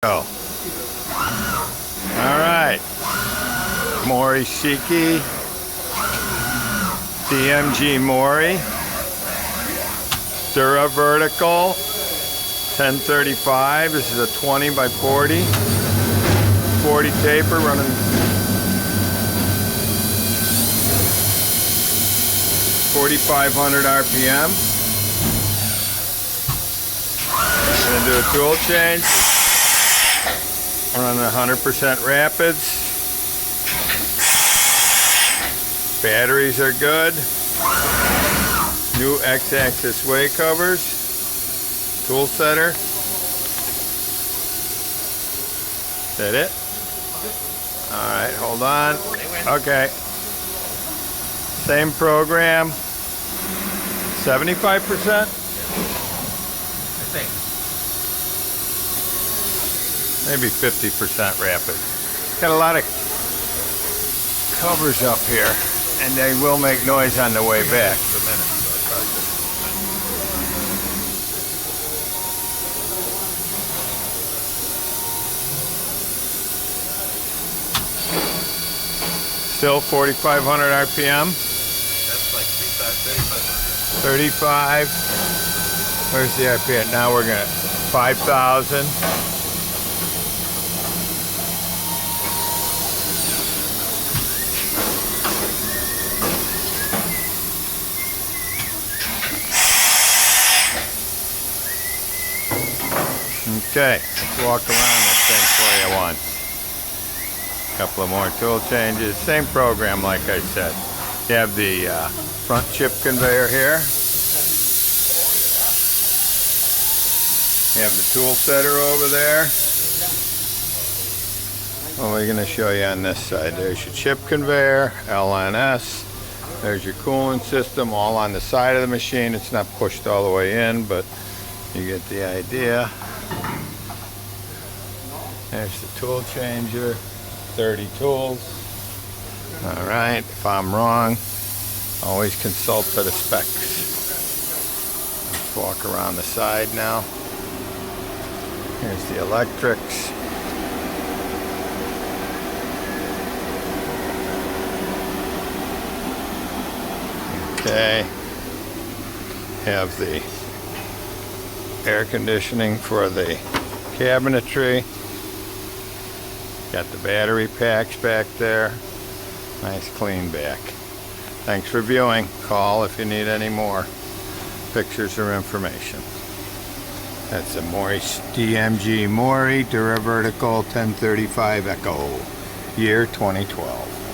Oh. Alright. Mori Seiki. DMG Mori Dura vertical. 1035. This is a 20 by 40. 40 taper running 4,500 RPM. I'm gonna do a tool change. Running 100% rapids. Batteries are good. New X-axis way covers. Tool setter. Is that it? Alright, hold on. Okay. Same program. 75%? Maybe 50% rapid. Got a lot of covers up here, and they will make noise on the way back. Still 4,500 RPM. That's like 35. Where's the RPM? Now we're gonna 5,000. Okay, let's walk around this thing for you once. A couple of more tool changes. Same program, like I said. You have the front chip conveyor here. You have the tool setter over there. What we're going to show you on this side. There's your chip conveyor, LNS. There's your cooling system, all on the side of the machine. It's not pushed all the way in, but you get the idea. There's the tool changer, 30 tools. Alright, if I'm wrong, always consult for the specs. Let's walk around the side now. Here's the electrics. Okay. Have the air conditioning for the cabinetry. Got the battery packs back there. Nice clean back. Thanks for viewing. Call if you need any more pictures or information. That's a DMG Mori Dura vertical 1035 Echo, year 2012.